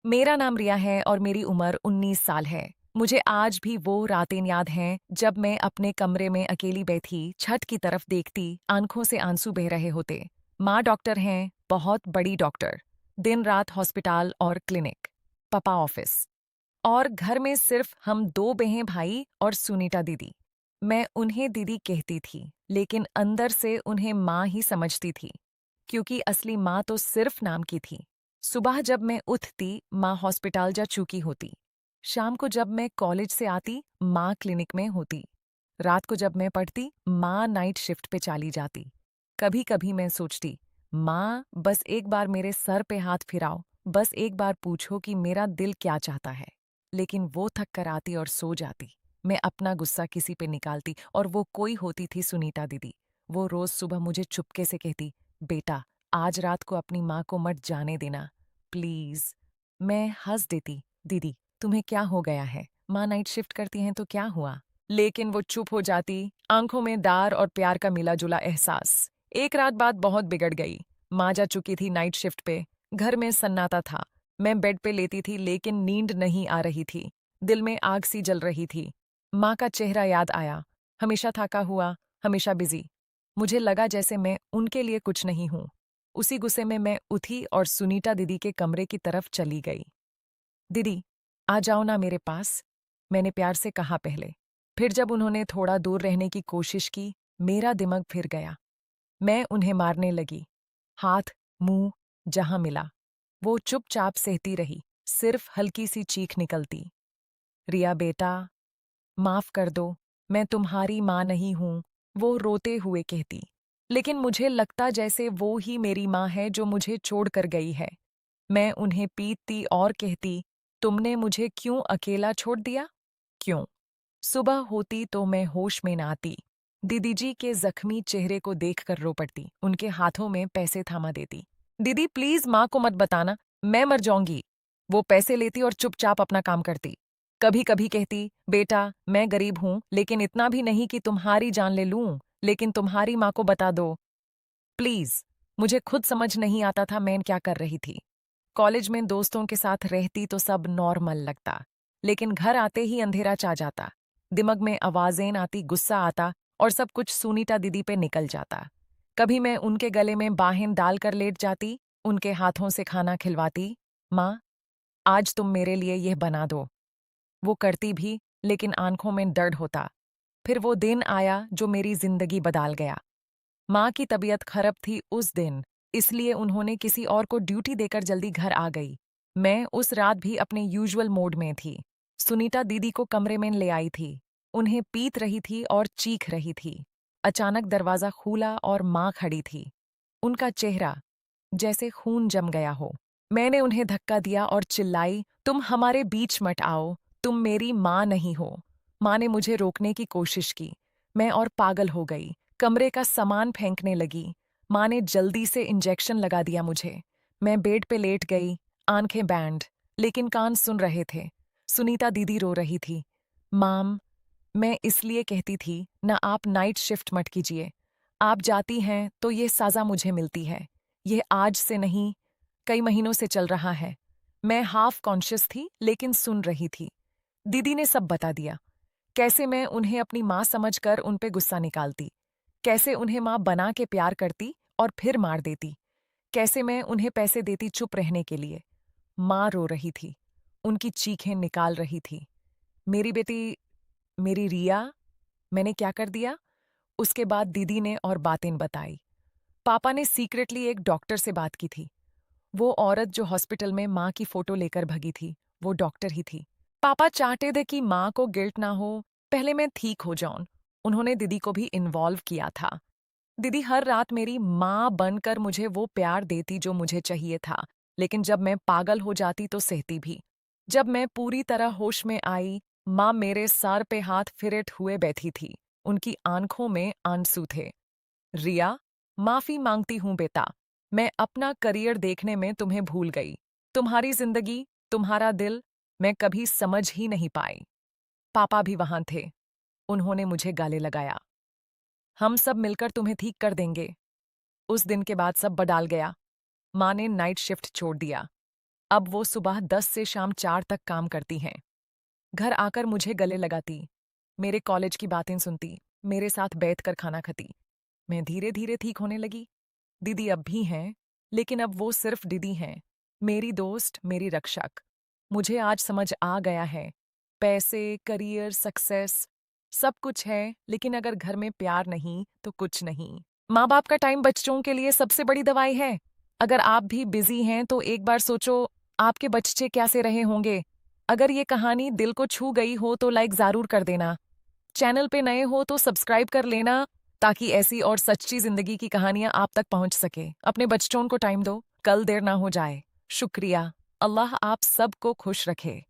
मेरा नाम रिया है और मेरी उम्र 19 साल है। मुझे आज भी वो रातें याद हैं जब मैं अपने कमरे में अकेली बैठी छत की तरफ देखती, आंखों से आंसू बह रहे होते। माँ डॉक्टर हैं, बहुत बड़ी डॉक्टर। दिन रात हॉस्पिटल और क्लिनिक। पापा ऑफिस। और घर में सिर्फ हम दो बहन भाई और सुनीता दीदी। मैं उन्हें दीदी कहती थी, लेकिन अंदर से उन्हें माँ ही समझती थी, क्योंकि असली माँ तो सिर्फ नाम की थी। सुबह जब मैं उठती, माँ हॉस्पिटल जा चुकी होती। शाम को जब मैं कॉलेज से आती, माँ क्लिनिक में होती। रात को जब मैं पढ़ती, माँ नाइट शिफ्ट पे चली जाती। कभी कभी मैं सोचती, माँ बस एक बार मेरे सर पे हाथ फिराओ, बस एक बार पूछो कि मेरा दिल क्या चाहता है। लेकिन वो थक कर आती और सो जाती। मैं अपना गुस्सा किसी पे निकालती और वो कोई होती थी सुनीता दीदी। वो रोज सुबह मुझे चुपके से कहती, बेटा आज रात को अपनी माँ को मत जाने देना, प्लीज। मैं हंस देती, दीदी तुम्हें क्या हो गया है, माँ नाइट शिफ्ट करती हैं तो क्या हुआ। लेकिन वो चुप हो जाती, आंखों में दार और प्यार का मिला जुला एहसास। एक रात बात बहुत बिगड़ गई। माँ जा चुकी थी नाइट शिफ्ट पे। घर में सन्नाटा था। मैं बेड पे लेटी थी लेकिन नींद नहीं आ रही थी। दिल में आग सी जल रही थी। माँ का चेहरा याद आया। हमेशा थका हुआ, हमेशा बिजी। मुझे लगा जैसे मैं उनके लिए कुछ नहीं हूँ। उसी गुस्से में मैं उठी और सुनीता दीदी के कमरे की तरफ चली गई। दीदी, आ जाओ ना मेरे पास, मैंने प्यार से कहा पहले। फिर जब उन्होंने थोड़ा दूर रहने की कोशिश की, मेरा दिमाग फिर गया। मैं उन्हें मारने लगी। हाथ, मुंह, जहां मिला। वो चुपचाप सहती रही, सिर्फ हल्की सी चीख निकलती। रिया बेटा, माफ कर दो, मैं तुम्हारी माँ नहीं हूं, वो रोते हुए कहती। लेकिन मुझे लगता जैसे वो ही मेरी माँ है जो मुझे छोड़कर गई है। मैं उन्हें पीटती और कहती, तुमने मुझे क्यों अकेला छोड़ दिया? क्यों? सुबह होती तो मैं होश में न आती। दीदी जी के जख्मी चेहरे को देखकर रो पड़ती, उनके हाथों में पैसे थामा देती। दीदी प्लीज माँ को मत बताना, मैं मर जाऊंगी। वो पैसे लेती और चुपचाप अपना काम करती। कभी कभी कहती, बेटा मैं गरीब हूं लेकिन इतना भी नहीं कि तुम्हारी जान ले लूं, लेकिन तुम्हारी माँ को बता दो प्लीज। मुझे खुद समझ नहीं आता था मैं क्या कर रही थी। कॉलेज में दोस्तों के साथ रहती तो सब नॉर्मल लगता, लेकिन घर आते ही अंधेरा छा जाता। दिमाग में आवाजें आती, गुस्सा आता और सब कुछ सुनीता दीदी पे निकल जाता। कभी मैं उनके गले में बाहें डालकर लेट जाती, उनके हाथों से खाना खिलवाती। माँ, आज तुम मेरे लिए यह बना दो। वो करती भी, लेकिन आंखों में दर्द होता। फिर वो दिन आया जो मेरी जिंदगी बदल गया। माँ की तबीयत खराब थी उस दिन, इसलिए उन्होंने किसी और को ड्यूटी देकर जल्दी घर आ गई। मैं उस रात भी अपने यूजुअल मोड में थी। सुनीता दीदी को कमरे में ले आई थी। उन्हें पीट रही थी और चीख रही थी। अचानक दरवाजा खुला और माँ खड़ी थी। उनका चेहरा जैसे खून जम गया हो। मैंने उन्हें धक्का दिया और चिल्लाई, तुम हमारे बीच मत आओ, तुम मेरी माँ नहीं हो। माँ ने मुझे रोकने की कोशिश की। मैं और पागल हो गई, कमरे का सामान फेंकने लगी। माँ ने जल्दी से इंजेक्शन लगा दिया मुझे। मैं बेड पे लेट गई, आंखें बैंड, लेकिन कान सुन रहे थे। सुनीता दीदी रो रही थी। माम, मैं इसलिए कहती थी ना, आप नाइट शिफ्ट मत कीजिए। आप जाती हैं तो ये सज़ा मुझे मिलती है। ये आज से नहीं, कई महीनों से चल रहा है। मैं हाफ कॉन्शियस थी लेकिन सुन रही थी। दीदी ने सब बता दिया। कैसे मैं उन्हें अपनी माँ समझकर उन पे गुस्सा निकालती, कैसे उन्हें माँ बना के प्यार करती और फिर मार देती, कैसे मैं उन्हें पैसे देती चुप रहने के लिए। माँ रो रही थी, उनकी चीखें निकाल रही थी। मेरी बेटी, मेरी रिया, मैंने क्या कर दिया? उसके बाद दीदी ने और बातें बताई। पापा ने सीक्रेटली एक डॉक्टर से बात की थी। वो औरत जो हॉस्पिटल में माँ की फोटो लेकर भगी थी, वो डॉक्टर ही थी। पापा चाहते थे कि माँ को गिल्ट ना हो, पहले मैं ठीक हो जाऊं। उन्होंने दीदी को भी इन्वॉल्व किया था। दीदी हर रात मेरी माँ बनकर मुझे वो प्यार देती जो मुझे चाहिए था, लेकिन जब मैं पागल हो जाती तो सहती भी। जब मैं पूरी तरह होश में आई, माँ मेरे सर पे हाथ फिरेट हुए बैठी थी। उनकी आंखों में आंसू थे। रिया, माफी मांगती हूँ बेटा। मैं अपना करियर देखने में तुम्हें भूल गई। तुम्हारी जिंदगी, तुम्हारा दिल, मैं कभी समझ ही नहीं पाई। पापा भी वहां थे। उन्होंने मुझे गाले लगाया। हम सब मिलकर तुम्हें ठीक कर देंगे। उस दिन के बाद सब बदल गया। माँ ने नाइट शिफ्ट छोड़ दिया। अब वो सुबह 10 से शाम 4 तक काम करती हैं। घर आकर मुझे गले लगाती, मेरे कॉलेज की बातें सुनती, मेरे साथ बैठकर खाना खाती। मैं धीरे धीरे ठीक होने लगी। दीदी अब भी हैं, लेकिन अब वो सिर्फ दीदी हैं, मेरी दोस्त, मेरी रक्षक। मुझे आज समझ आ गया है, पैसे, करियर, सक्सेस सब कुछ है, लेकिन अगर घर में प्यार नहीं तो कुछ नहीं। माँ बाप का टाइम बच्चों के लिए सबसे बड़ी दवाई है। अगर आप भी बिजी हैं तो एक बार सोचो, आपके बच्चे कैसे रहे होंगे। अगर ये कहानी दिल को छू गई हो तो लाइक ज़रूर कर देना। चैनल पे नए हो तो सब्सक्राइब कर लेना, ताकि ऐसी और सच्ची जिंदगी की कहानियां आप तक पहुंच सके। अपने बच्चों को टाइम दो, कल देर ना हो जाए। शुक्रिया। अल्लाह आप सबको खुश रखे।